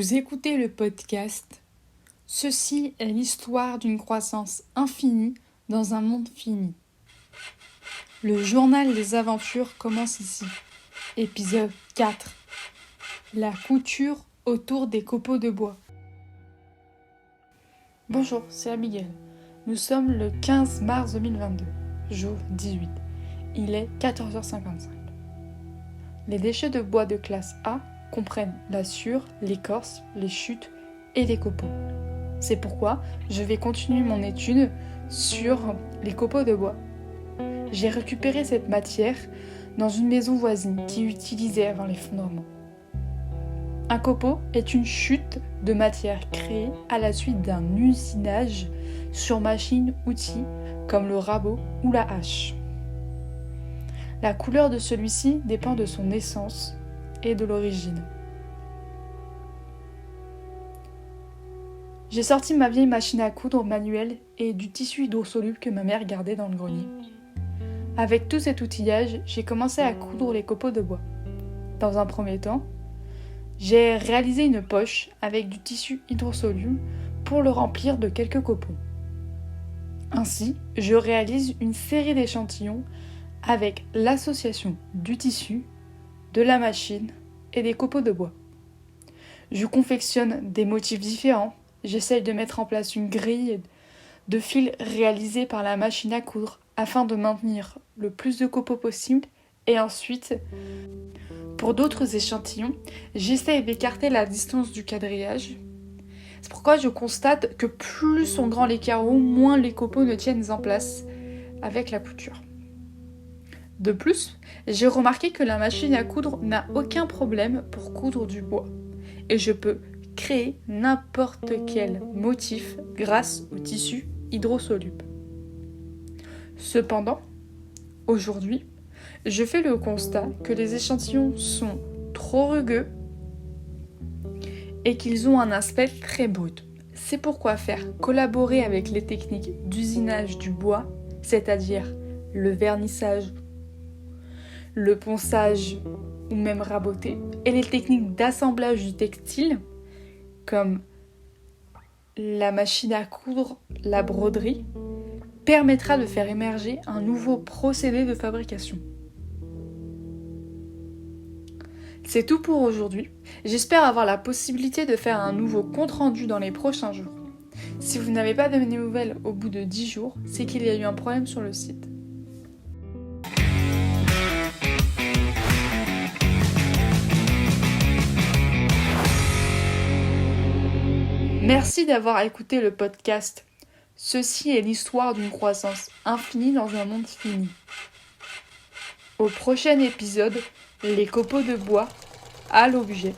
Vous écoutez le podcast « Ceci est l'histoire d'une croissance infinie dans un monde fini ». Le journal des aventures commence ici. Épisode 4. La couture autour des copeaux de bois. Bonjour, c'est Abigail. Nous sommes le 15 mars 2022, jour 18. Il est 14h55. Les déchets de bois de classe A comprennent la sciure, l'écorce, les chutes et les copeaux. C'est pourquoi je vais continuer mon étude sur les copeaux de bois. J'ai récupéré cette matière dans une maison voisine qui utilisait avant les fondements. Un copeau est une chute de matière créée à la suite d'un usinage sur machine-outil comme le rabot ou la hache. La couleur de celui-ci dépend de son essence et de l'origine. J'ai sorti ma vieille machine à coudre manuelle et du tissu hydrosoluble que ma mère gardait dans le grenier. Avec tout cet outillage, j'ai commencé à coudre les copeaux de bois. Dans un premier temps, j'ai réalisé une poche avec du tissu hydrosoluble pour le remplir de quelques copeaux. Ainsi, je réalise une série d'échantillons avec l'association du tissu, de la machine et des copeaux de bois. Je confectionne des motifs différents, j'essaye de mettre en place une grille de fils réalisée par la machine à coudre afin de maintenir le plus de copeaux possible et ensuite, pour d'autres échantillons, j'essaye d'écarter la distance du quadrillage. C'est pourquoi je constate que plus sont grands les carreaux, moins les copeaux ne tiennent en place avec la couture. De plus, j'ai remarqué que la machine à coudre n'a aucun problème pour coudre du bois et je peux créer n'importe quel motif grâce au tissu hydrosoluble. Cependant, aujourd'hui, je fais le constat que les échantillons sont trop rugueux et qu'ils ont un aspect très brut. C'est pourquoi faire collaborer avec les techniques d'usinage du bois, c'est-à-dire le vernissage, le ponçage ou même raboter, et les techniques d'assemblage du textile, comme la machine à coudre, la broderie, permettra de faire émerger un nouveau procédé de fabrication. C'est tout pour aujourd'hui. J'espère avoir la possibilité de faire un nouveau compte-rendu dans les prochains jours. Si vous n'avez pas de nouvelles au bout de 10 jours, c'est qu'il y a eu un problème sur le site. Merci d'avoir écouté le podcast. Ceci est l'histoire d'une croissance infinie dans un monde fini. Au prochain épisode, les copeaux de bois à l'objet.